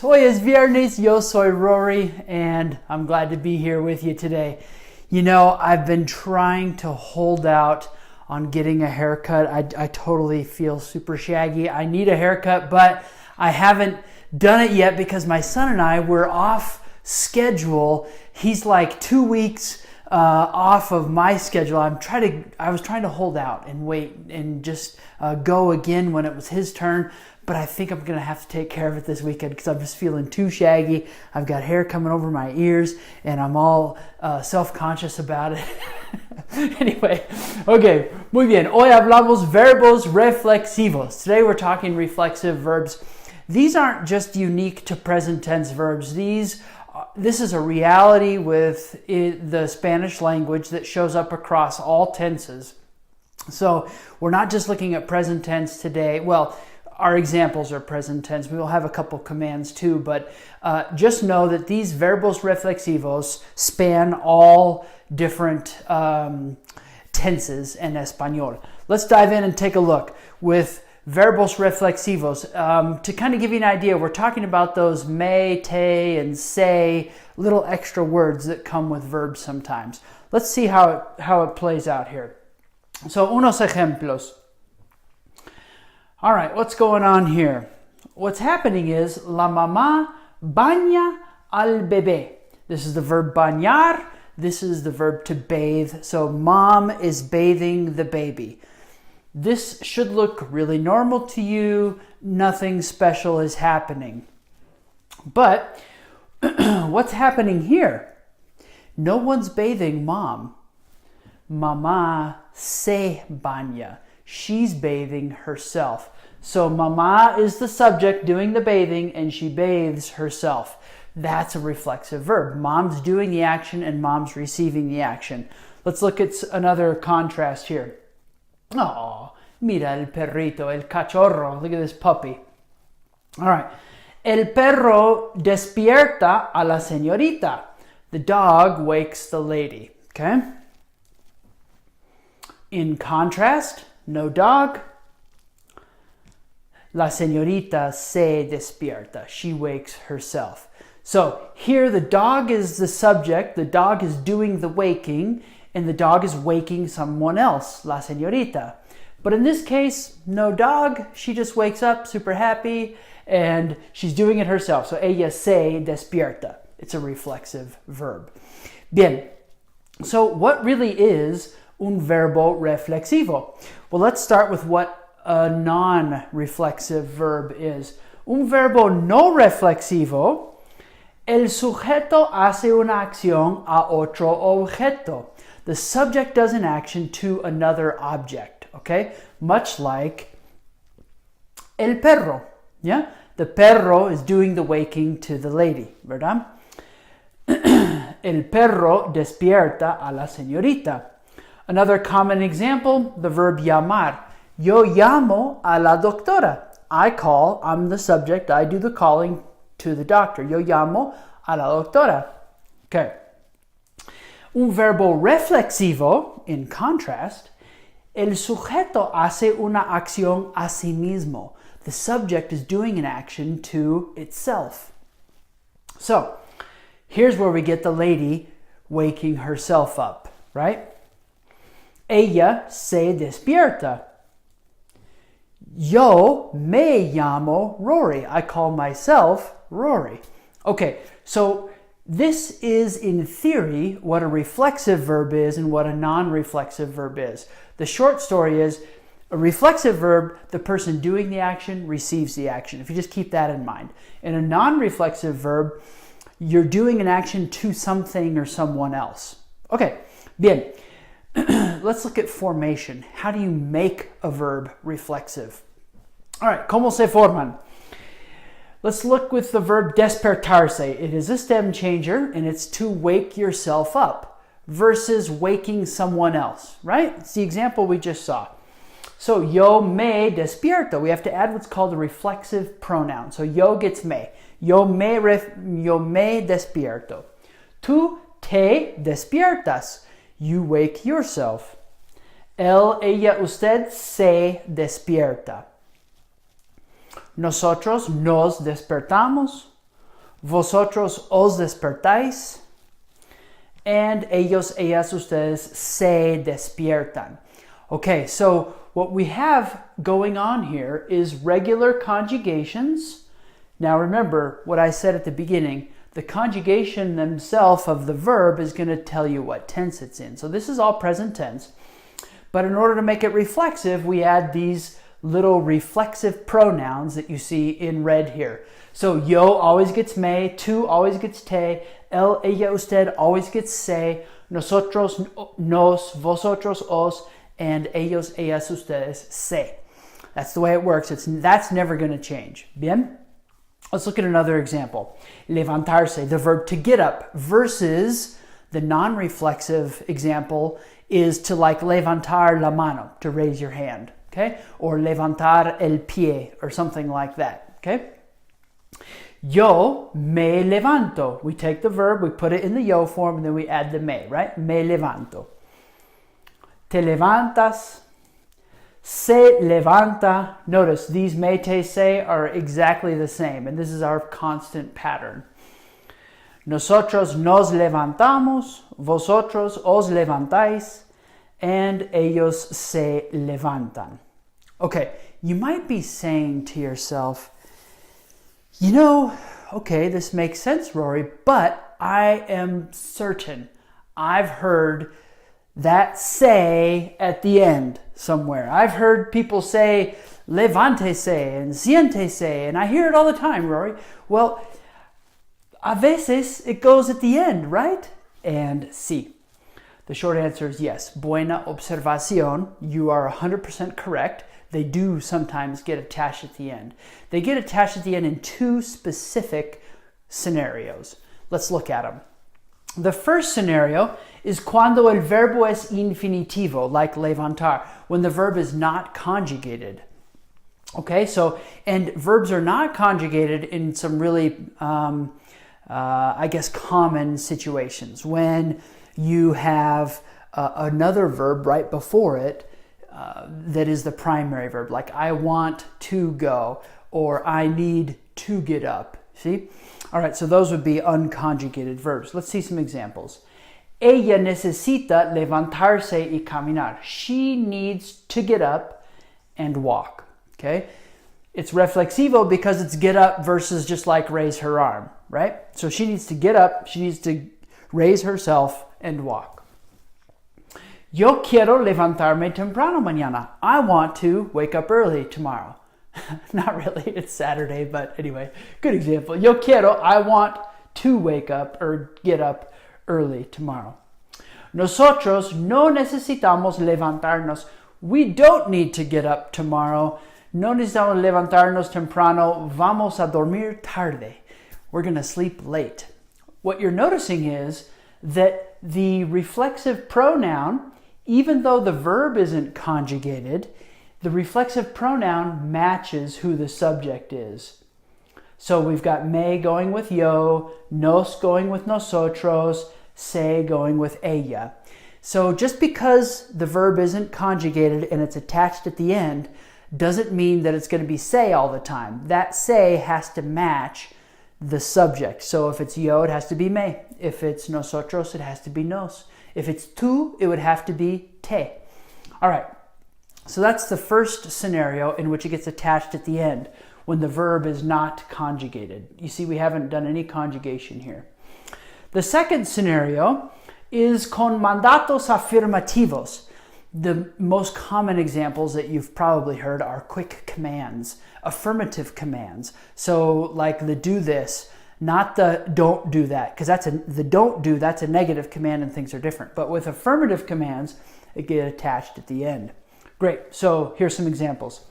Hoy es viernes, yo soy Rory, and I'm glad to be here with you today. You know, I've been trying to hold out on getting a haircut. I totally feel super shaggy. I need a haircut, but I haven't done it yet because my son and I were off schedule. He's like 2 weeks off of my schedule. I was trying to hold out and wait and just go again when it was his turn. But I think I'm going to have to take care of it this weekend because I'm just feeling too shaggy. I've got hair coming over my ears and I'm all self-conscious about it. Anyway, okay, muy bien. Hoy hablamos verbos reflexivos. Today we're talking reflexive verbs. These aren't just unique to present tense verbs. This is a reality with the Spanish language that shows up across all tenses. So we're not just looking at present tense today. Well, our examples are present tense. We will have a couple commands too, but just know that these verbos reflexivos span all different tenses in Espanol. Let's dive in and take a look with verbos reflexivos. To kind of give you an idea, we're talking about those me, te, and se, little extra words that come with verbs sometimes. Let's see how it plays out here. So, unos ejemplos. All right, what's going on here? What's happening is la mamá baña al bebé. This is the verb bañar. This is the verb to bathe. So mom is bathing the baby. This should look really normal to you. Nothing special is happening. But what's happening here? No one's bathing mom. Mamá se baña. She's bathing herself. So mama is the subject doing the bathing and she bathes herself. That's a reflexive verb. Mom's doing the action and mom's receiving the action. Let's look at another contrast here. Oh, mira el perrito, el cachorro. Look at this puppy. All right. El perro despierta a la señorita. The dog wakes the lady. Okay? In contrast, no dog. La señorita se despierta. She wakes herself. So here the dog is the subject. The dog is doing the waking, and the dog is waking someone else, la señorita. But in this case, no dog. She just wakes up super happy, and she's doing it herself. So ella se despierta. It's a reflexive verb. Bien. So what really is un verbo reflexivo? Well, let's start with what a non-reflexive verb is. Un verbo no reflexivo, el sujeto hace una acción a otro objeto. The subject does an action to another object, okay? Much like el perro, yeah? The perro is doing the waking to the lady, ¿verdad? El perro despierta a la señorita. Another common example, the verb llamar. Yo llamo a la doctora. I'm the subject, I do the calling to the doctor. Yo llamo a la doctora. Okay. Un verbo reflexivo, in contrast, el sujeto hace una acción a sí mismo. The subject is doing an action to itself. So, here's where we get the lady waking herself up, right? Ella se despierta. Yo me llamo Rory. I call myself Rory. Okay, so this is in theory what a reflexive verb is and what a non-reflexive verb is. The short story is a reflexive verb, the person doing the action receives the action. If you just keep that in mind. In a non-reflexive verb, you're doing an action to something or someone else. Okay, bien. Let's look at formation. How do you make a verb reflexive? All right, ¿cómo se forman? Let's look with the verb despertarse. It is a stem changer, and it's to wake yourself up versus waking someone else, right? It's the example we just saw. So, yo me despierto. We have to add what's called a reflexive pronoun. So, yo gets me. Yo me despierto. Tú te despiertas. You wake yourself. Él, ella, usted se despierta. Nosotros nos despertamos. vosotros os despertáis, and ellos, ellas, ustedes se despiertan. Okay, so what we have going on here is regular conjugations. Now remember what I said at the beginning. The conjugation themselves of the verb is going to tell you what tense it's in. So this is all present tense. But in order to make it reflexive, we add these little reflexive pronouns that you see in red here. So yo always gets me, tú always gets te, él, ella, usted always gets se, nosotros, nos, vosotros, os, and ellos, ellas, ustedes, se. That's the way it works. That's never going to change. Bien? Let's look at another example. Levantarse, the verb to get up, versus the non-reflexive example is to like levantar la mano, to raise your hand, okay? Or levantar el pie, or something like that, okay? Yo me levanto. We take the verb, we put it in the yo form, and then we add the me, right? Me levanto. Te levantas. Se levanta. Notice these me, te, se are exactly the same, and this is our constant pattern. Nosotros nos levantamos, vosotros os levantáis, and ellos se levantan. Okay, you might be saying to yourself, you know, okay, this makes sense, Rory, but I am certain I've heard that se at the end somewhere. I've heard people say levántese and siéntese, and I hear it all the time, Rory. Well, a veces it goes at the end, right? And sí. The short answer is yes. Buena observación. You are 100% correct. They do sometimes get attached at the end. They get attached at the end in two specific scenarios. Let's look at them. The first scenario is cuando el verbo es infinitivo, like levantar, when the verb is not conjugated. Okay, so, and verbs are not conjugated in some really, common situations. When you have another verb right before it that is the primary verb, like I want to go, or I need to get up. See? All right, so those would be unconjugated verbs. Let's see some examples. Ella necesita levantarse y caminar. She needs to get up and walk. Okay? It's reflexivo because it's get up versus just like raise her arm, right? So she needs to get up, she needs to raise herself and walk. Yo quiero levantarme temprano mañana. I want to wake up early tomorrow. Not really, it's Saturday, but anyway, good example. Yo quiero, I want to wake up or get up early tomorrow. Nosotros no necesitamos levantarnos. We don't need to get up tomorrow. No necesitamos levantarnos temprano. Vamos a dormir tarde. We're going to sleep late. What you're noticing is that the reflexive pronoun, even though the verb isn't conjugated, the reflexive pronoun matches who the subject is. So we've got me going with yo, nos going with nosotros, se going with ella. So just because the verb isn't conjugated and it's attached at the end doesn't mean that it's going to be se all the time. That se has to match the subject. So if it's yo, it has to be me. If it's nosotros, it has to be nos. If it's tú, it would have to be te. All right. So that's the first scenario in which it gets attached at the end when the verb is not conjugated. You see, we haven't done any conjugation here. The second scenario is con mandatos afirmativos. The most common examples that you've probably heard are quick commands, affirmative commands. So like the do this, not the don't do that, because the don't do, that's a negative command and things are different. But with affirmative commands, it gets attached at the end. Great, so here's some examples.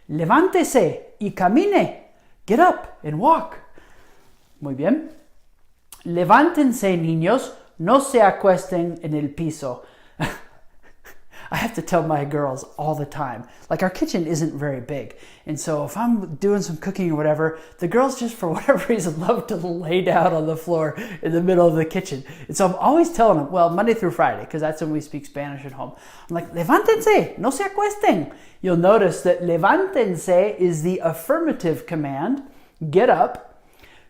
Levántese y camine. Get up and walk. Muy bien. Levántense, niños, no se acuesten en el piso. I have to tell my girls all the time, like our kitchen isn't very big. And so if I'm doing some cooking or whatever, the girls just for whatever reason love to lay down on the floor in the middle of the kitchen. And so I'm always telling them, well, Monday through Friday, because that's when we speak Spanish at home. I'm like, levántense, no se acuesten. You'll notice that levántense is the affirmative command, get up.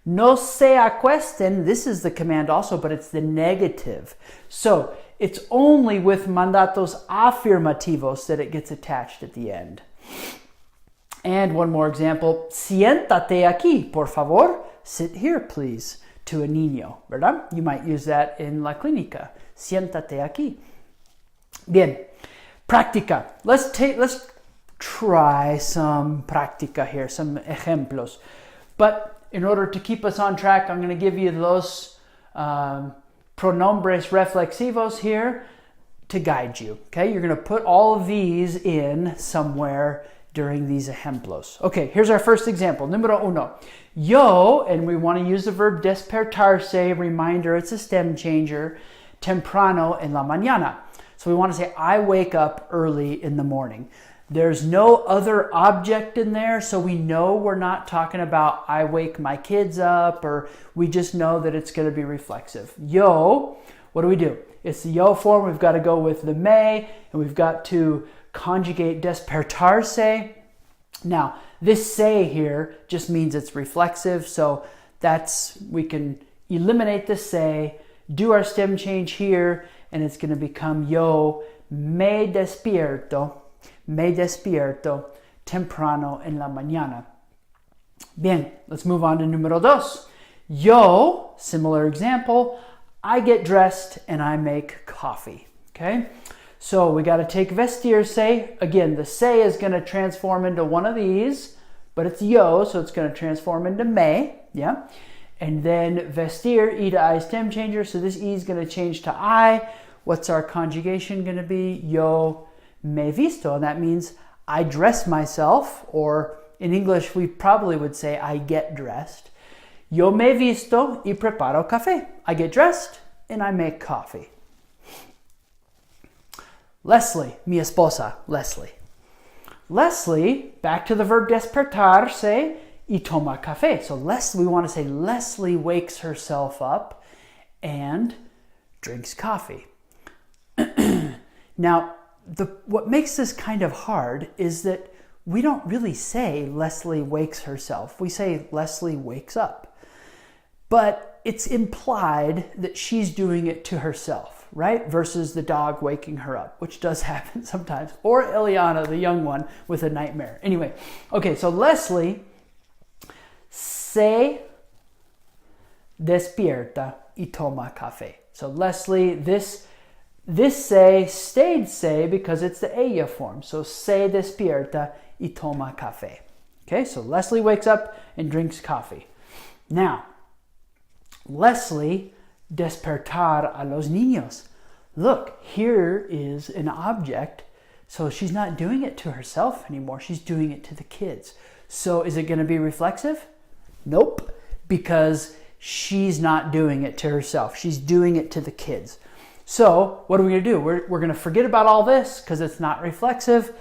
No se acuesten, this is the command also, but it's the negative. So it's only with mandatos afirmativos that it gets attached at the end. And one more example, siéntate aquí, por favor. Sit here, please, to a niño, ¿verdad? You might use that in la clínica. Siéntate aquí. Bien, práctica. Let's try some práctica here, some ejemplos. But in order to keep us on track, I'm going to give you los pronombres reflexivos here to guide you. Okay, you're going to put all of these in somewhere during these ejemplos. Okay, here's our first example. Número uno. Yo, and we want to use the verb despertarse, reminder, it's a stem changer, temprano en la mañana. So we want to say, I wake up early in the morning. There's no other object in there, so we know we're not talking about I wake my kids up, or we just know that it's going to be reflexive. Yo, what do? It's the yo form. We've got to go with the me, and we've got to conjugate despertarse. Now, this se here just means it's reflexive, so we can eliminate the se, do our stem change here, and it's going to become yo me despierto temprano en la mañana. Bien, let's move on to número dos. Yo, similar example, I get dressed and I make coffee. Okay, so we got to take vestirse. Again, the se is going to transform into one of these, but it's yo, so it's going to transform into me. Yeah, and then vestir, e to I stem changer, so this e is going to change to I. What's our conjugation going to be? Yo me visto, and that means I dress myself, or in English we probably would say I get dressed. Yo me visto y preparo café. I get dressed and I make coffee. Leslie, mi esposa, Leslie. Leslie, back to the verb despertarse y toma café. So we want to say Leslie wakes herself up and drinks coffee. Now, what makes this kind of hard is that we don't really say Leslie wakes herself. We say Leslie wakes up. But it's implied that she's doing it to herself, right? Versus the dog waking her up, which does happen sometimes. Or Eliana, the young one, with a nightmare. Anyway, okay, so Leslie se despierta y toma café. So Leslie, this se stayed se because it's the ella form. So se despierta y toma café. Okay, so Leslie wakes up and drinks coffee. Now, Leslie despertar a los niños. Look, here is an object. So she's not doing it to herself anymore. She's doing it to the kids. So is it going to be reflexive? Nope, because she's not doing it to herself. She's doing it to the kids. So what are we going to do? We're going to forget about all this because it's not reflexive.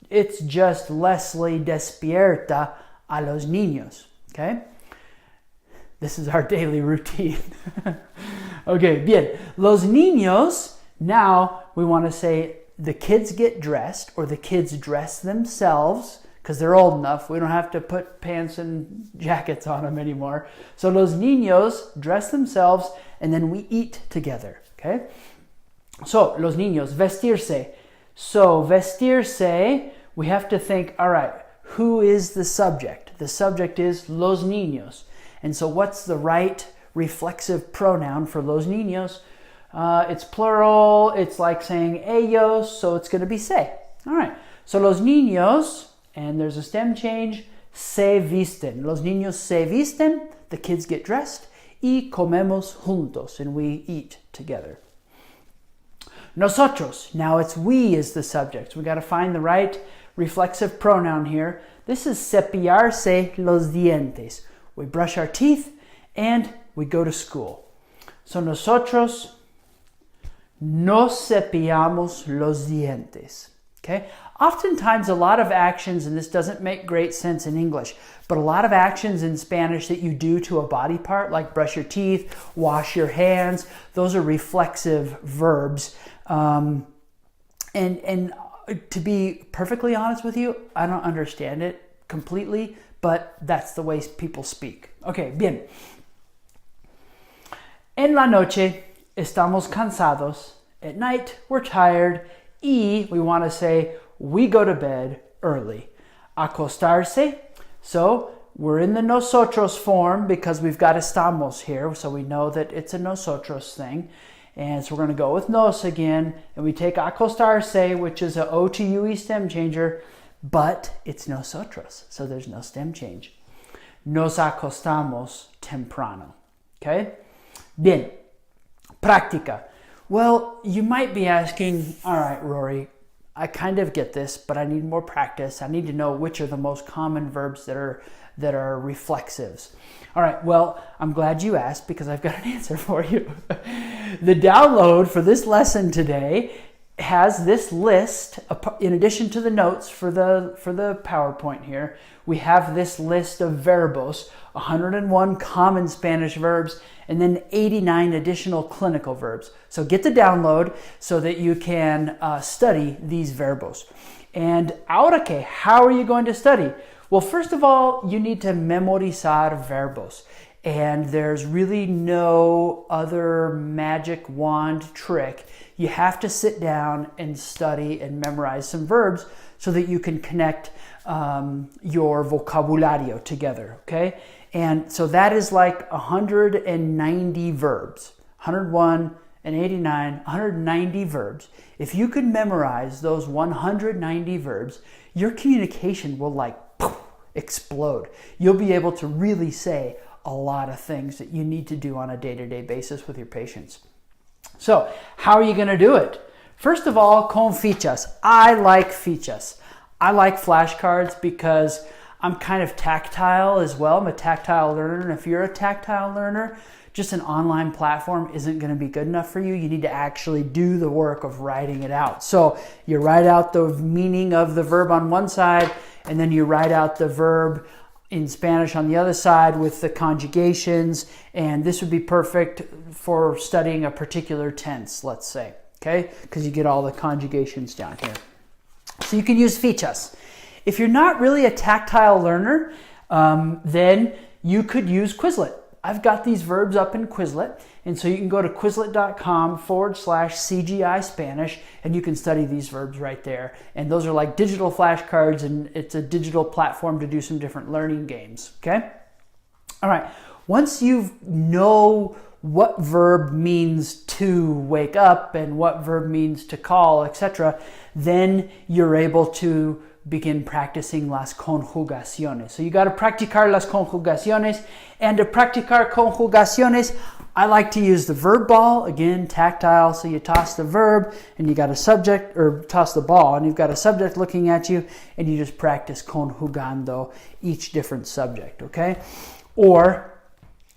It's just Leslie despierta a los niños. Okay? This is our daily routine. Okay, bien. Los niños, now we want to say the kids get dressed, or the kids dress themselves because they're old enough. We don't have to put pants and jackets on them anymore. So los niños dress themselves and then we eat together. Okay? So, los niños, vestirse. So, vestirse, we have to think, all right, who is the subject? The subject is los niños. And so what's the right reflexive pronoun for los niños? It's plural. It's like saying ellos, so it's going to be se. All right. So, los niños, and there's a stem change, se visten. Los niños se visten, the kids get dressed, y comemos juntos, and we eat together. Nosotros, now it's we is the subject. We got to find the right reflexive pronoun here. This is cepillarse los dientes. We brush our teeth and we go to school. So nosotros nos cepillamos los dientes. Okay? Oftentimes a lot of actions, and this doesn't make great sense in English, but a lot of actions in Spanish that you do to a body part, like brush your teeth, wash your hands, those are reflexive verbs. And to be perfectly honest with you, I don't understand it completely, but that's the way people speak. Okay, bien. En la noche, estamos cansados. At night, we're tired. Y we want to say, we go to bed early. Acostarse. So we're in the nosotros form because we've got estamos here. So we know that it's a nosotros thing. And so we're going to go with nos again. And we take acostarse, which is a O to UE stem changer. But it's nosotros. So there's no stem change. Nos acostamos temprano. Okay? Bien. Practica. Well, you might be asking, all right, Rory, I kind of get this, but I need more practice. I need to know which are the most common verbs that are reflexives. All right, well, I'm glad you asked because I've got an answer for you. The download for this lesson today has this list, in addition to the notes for the PowerPoint here, we have this list of verbos, 101 common Spanish verbs, and then 89 additional clinical verbs. So get the download so that you can study these verbos. And ahora que, how are you going to study? Well, first of all, you need to memorizar verbos. And there's really no other magic wand trick. You have to sit down and study and memorize some verbs so that you can connect your vocabulario together, okay? And so that is like 190 verbs, 101 and 89, 190 verbs. If you could memorize those 190 verbs, your communication will like explode. You'll be able to really say a lot of things that you need to do on a day-to-day basis with your patients. So how are you going to do it? First of all, con fichas. I like fichas. I like flashcards because I'm kind of tactile as well. I'm a tactile learner. And if you're a tactile learner, just an online platform isn't going to be good enough for you. You need to actually do the work of writing it out. So you write out the meaning of the verb on one side, and then you write out the verb in Spanish on the other side with the conjugations, and this would be perfect for studying a particular tense, let's say, okay? Because you get all the conjugations down here. So you can use fichas. If you're not really a tactile learner, then you could use Quizlet. I've got these verbs up in Quizlet, and so you can go to quizlet.com/CGI Spanish, and you can study these verbs right there. And those are like digital flashcards, and it's a digital platform to do some different learning games, okay? All right, once you know what verb means to wake up and what verb means to call, etc., then you're able to begin practicing las conjugaciones. So you got to practicar las conjugaciones, and to practicar conjugaciones, I like to use the verb ball, again, tactile, so you toss the verb and you got a subject, or toss the ball and you've got a subject looking at you, and you just practice conjugando each different subject, okay? Or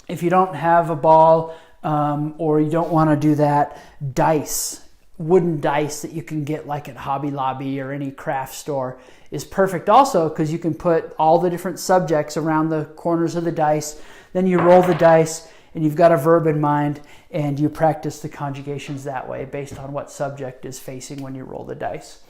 if you don't have a ball or you don't want to do that, dice. Wooden dice that you can get like at Hobby Lobby or any craft store is perfect also, because you can put all the different subjects around the corners of the dice. Then you roll the dice and you've got a verb in mind, and you practice the conjugations that way based on what subject is facing when you roll the dice.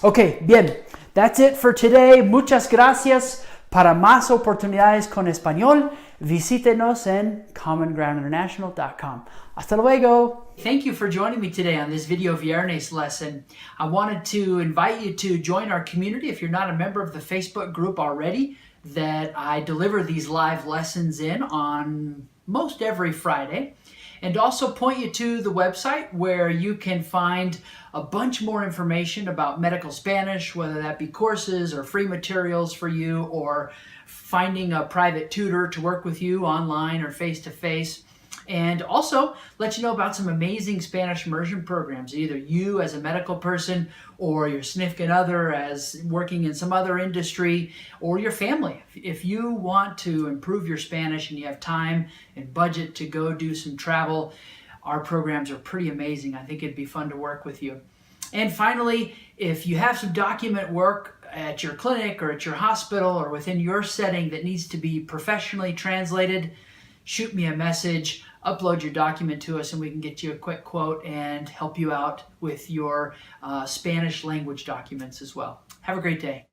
Okay, bien. That's it for today. Muchas gracias. Para más oportunidades con español, visítenos en commongroundinternational.com. Hasta luego. Thank you for joining me today on this Video Viernes lesson. I wanted to invite you to join our community if you're not a member of the Facebook group already, that I deliver these live lessons in on most every Friday. And also point you to the website where you can find a bunch more information about medical Spanish, whether that be courses or free materials for you, or finding a private tutor to work with you online or face-to-face. And also let you know about some amazing Spanish immersion programs, either you as a medical person or your significant other as working in some other industry, or your family. If you want to improve your Spanish and you have time and budget to go do some travel, our programs are pretty amazing. I think it'd be fun to work with you. And finally, if you have some document work at your clinic or at your hospital or within your setting that needs to be professionally translated, shoot me a message, upload your document to us, and we can get you a quick quote and help you out with your Spanish language documents as well. Have a great day.